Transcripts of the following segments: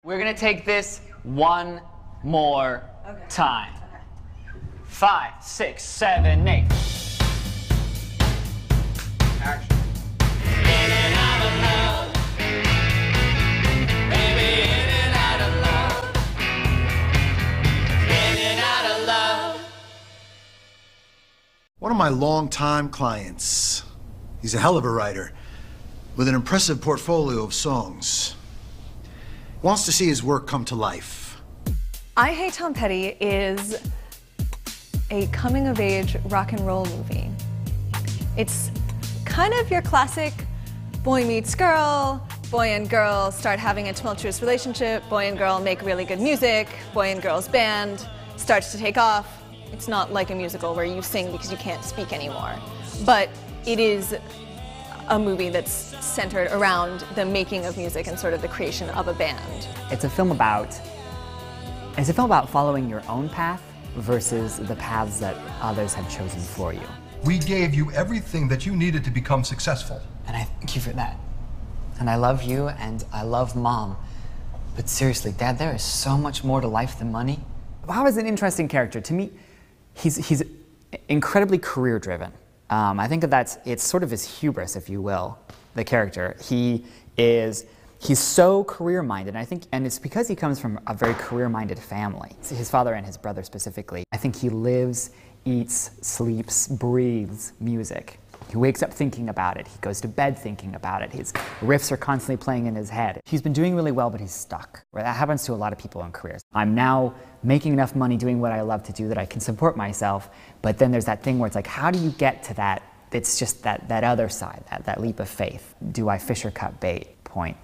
We're gonna take this one more time. 5, 6, 7, 8. Action. In and out of love. Baby, in and out of love. In and out of love. One of my longtime clients. He's a hell of a writer with an impressive portfolio of songs. Wants to see his work come to life. I Hate Tom Petty is a coming-of-age rock and roll movie. It's kind of your classic boy meets girl, boy and girl start having a tumultuous relationship, boy and girl make really good music, boy and girl's band starts to take off. It's not like a musical where you sing because you can't speak anymore, but it is a movie that's centered around the making of music and sort of the creation of a band. It's a film about following your own path versus the paths that others have chosen for you. We gave you everything that you needed to become successful. And I thank you for that. And I love you and I love Mom. But seriously, Dad, there is so much more to life than money. Bob is an interesting character. To me, he's incredibly career-driven. I think it's sort of his hubris, if you will, the character. He's so career-minded, and it's because he comes from a very career-minded family. His father and his brother specifically. I think he lives, eats, sleeps, breathes music. He wakes up thinking about it. He goes to bed thinking about it. His riffs are constantly playing in his head. He's been doing really well, but he's stuck. That happens to a lot of people in careers. I'm now making enough money doing what I love to do that I can support myself, but then there's that thing where it's like, how do you get to that? It's just that other side, that leap of faith. Do I fish or cut bait point?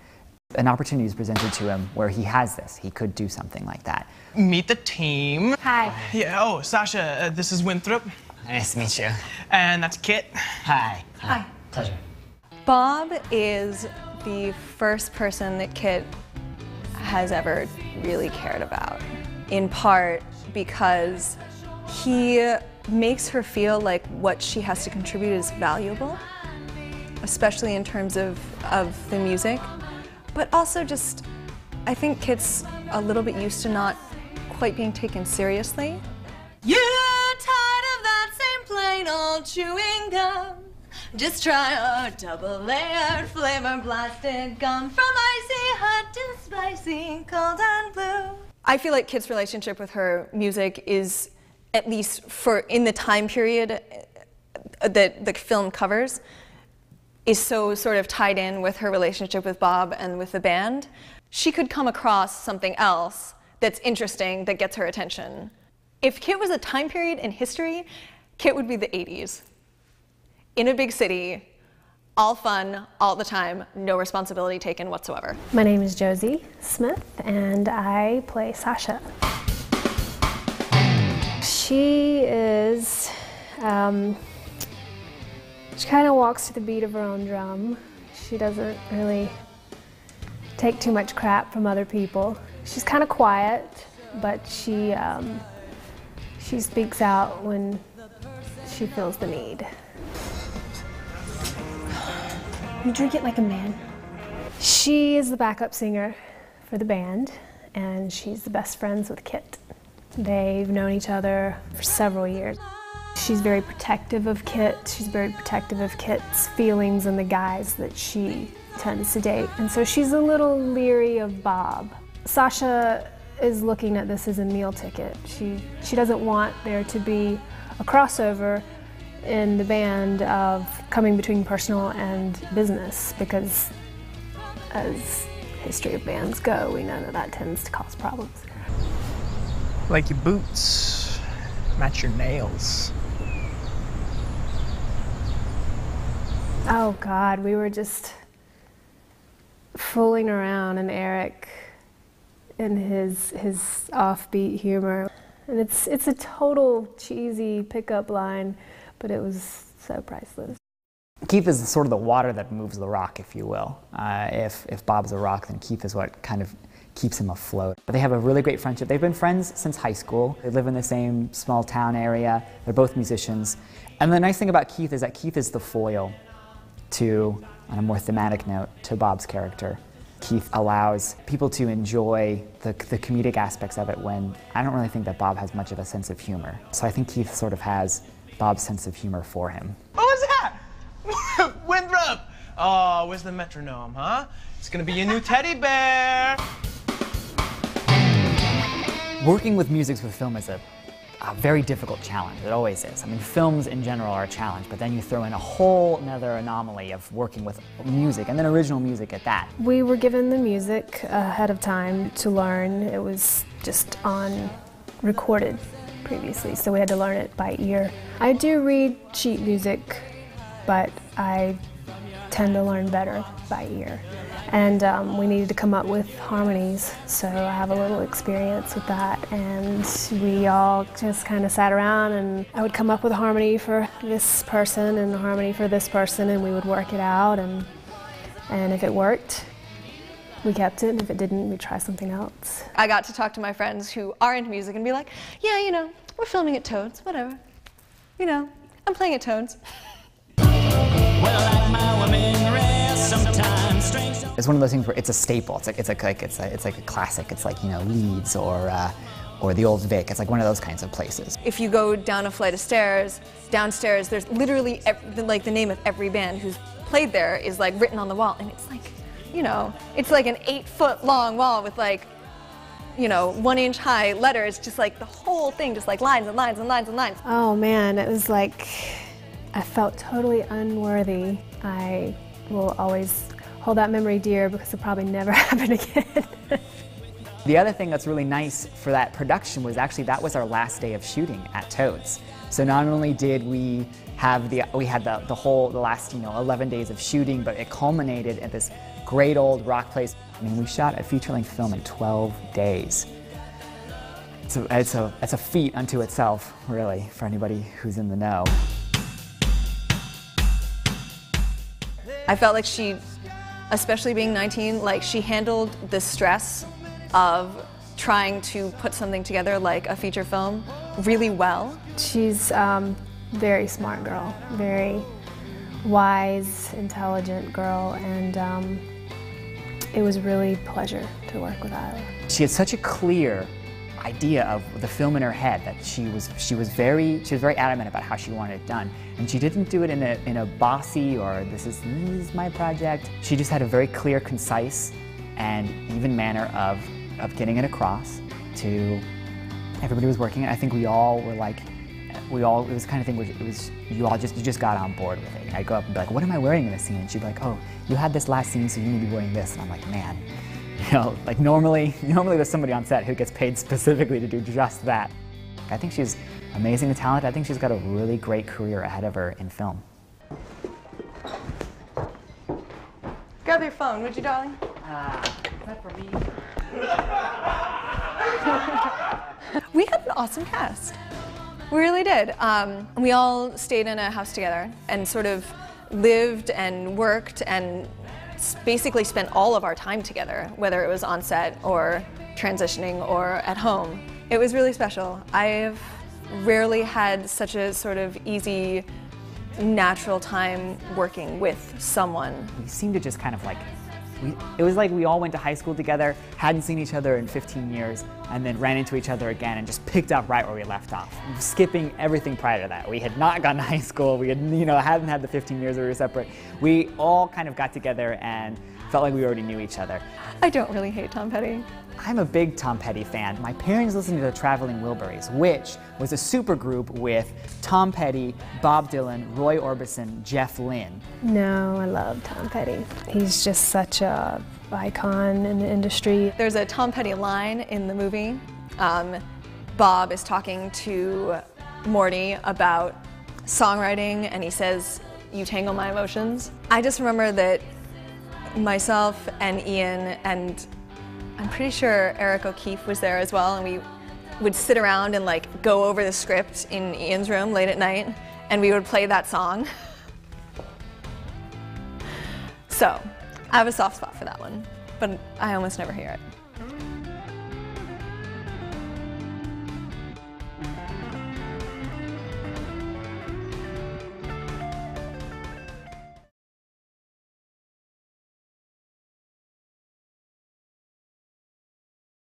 An opportunity is presented to him where he has this. He could do something like that. Meet the team. Hi. Yeah, oh, Sasha, this is Winthrop. Nice to meet you. And that's Kitt. Hi. Hi. Pleasure. Bob is the first person that Kitt has ever really cared about, in part because he makes her feel like what she has to contribute is valuable, especially in terms of the music, but also just, I think Kitt's a little bit used to not quite being taken seriously. You're tired of that same plain old chewing gum. Just try a double-layered flavor-blasted gum from icy hot to spicy, cold and blue. I feel like Kitt's relationship with her music is, at least in the time period that the film covers, is so sort of tied in with her relationship with Bob and with the band. She could come across something else that's interesting that gets her attention. If Kitt was a time period in history, Kitt would be the 80s. In a big city, all fun, all the time, no responsibility taken whatsoever. My name is Josie Smith, and I play Sasha. She is, she kind of walks to the beat of her own drum. She doesn't really take too much crap from other people. She's kind of quiet, but she speaks out when she feels the need. You drink it like a man. She is the backup singer for the band, and she's the best friends with Kitt. They've known each other for several years. She's very protective of Kitt. She's very protective of Kitt's feelings and the guys that she tends to date. And so she's a little leery of Bob. Sasha is looking at this as a meal ticket. She doesn't want there to be a crossover in the band of coming between personal and business, because as history of bands go, we know that tends to cause problems. Like your boots match your nails. Oh God, we were just fooling around, and Eric and his offbeat humor. And it's a total cheesy pickup line, but it was so priceless. Keith is sort of the water that moves the rock, if you will. If Bob's a rock, then Keith is what kind of keeps him afloat. But they have a really great friendship. They've been friends since high school. They live in the same small town area. They're both musicians. And the nice thing about Keith is that Keith is the foil to, on a more thematic note, to Bob's character. Keith allows people to enjoy the comedic aspects of it when I don't really think that Bob has much of a sense of humor. So I think Keith sort of has Bob's sense of humor for him. What was that? Winthrop! Oh, where's the metronome, huh? It's gonna be your new teddy bear! Working with music with film is a very difficult challenge. It always is. I mean, films in general are a challenge, but then you throw in a whole another anomaly of working with music, and then original music at that. We were given the music ahead of time to learn. It was just on recorded previously, so we had to learn it by ear. I do read sheet music, but I tend to learn better by ear. And we needed to come up with harmonies, so I have a little experience with that. And we all just kind of sat around, and I would come up with a harmony for this person and a harmony for this person, and we would work it out. And if it worked, we kept it, and if it didn't, we'd try something else. I got to talk to my friends who are into music and be like, yeah, you know, we're filming at Toads, whatever. You know, I'm playing at Toads. It's one of those things where it's a staple. It's like a classic. It's like, you know, Leeds or the Old Vic. It's like one of those kinds of places. If you go down a flight of stairs, downstairs, there's literally like the name of every band who's played there is like written on the wall, and it's like, you know, it's like an 8-foot long wall with like, you know, 1-inch high letters, just like the whole thing, just like lines and lines and lines and lines. Oh man, it was like, I felt totally unworthy. I will always hold that memory dear because it'll probably never happen again. The other thing that's really nice for that production was actually that was our last day of shooting at Toads. So not only did we have the last, you know, 11 days of shooting, but it culminated at this great old rock place. I mean, we shot a feature-length film in 12 days. It's a feat unto itself, really, for anybody who's in the know. I felt like she, especially being 19, like she handled the stress of trying to put something together like a feature film really well. She's very smart girl, very wise, intelligent girl, and it was really a pleasure to work with Isla. She had such a clear idea of the film in her head that she was very adamant about how she wanted it done, and she didn't do it in a bossy or this is my project. She just had a very clear, concise, and even manner of getting it across to everybody who was working. I think we all were like, it was the kind of thing where you just got on board with it. And I'd go up and be like, what am I wearing in this scene? And she'd be like, oh, you had this last scene, so you need to be wearing this. And I'm like, man. You know, like normally there's somebody on set who gets paid specifically to do just that. I think she's amazingly talented. I think she's got a really great career ahead of her in film. Grab your phone, would you, darling? Is that for me? We had an awesome cast. We really did. We all stayed in a house together and sort of lived and worked and basically spent all of our time together, whether it was on set or transitioning or at home. It was really special. I've rarely had such a sort of easy, natural time working with someone. We seemed to just kind of like, it was like we all went to high school together, hadn't seen each other in 15 years, and then ran into each other again and just picked up right where we left off, skipping everything prior to that. We had not gone to high school, we had, you know, hadn't had the 15 years we were separate. We all kind of got together and felt like we already knew each other. I don't really hate Tom Petty. I'm a big Tom Petty fan. My parents listened to the Traveling Wilburys, which was a supergroup with Tom Petty, Bob Dylan, Roy Orbison, Jeff Lynne. No, I love Tom Petty. He's just such a icon in the industry. There's a Tom Petty line in the movie. Bob is talking to Morty about songwriting, and he says, "You tangle my emotions." I just remember that myself and Ian, and I'm pretty sure Eric O'Keefe was there as well, and we would sit around and like go over the script in Ian's room late at night, and we would play that song. So I have a soft spot for that one, but I almost never hear it.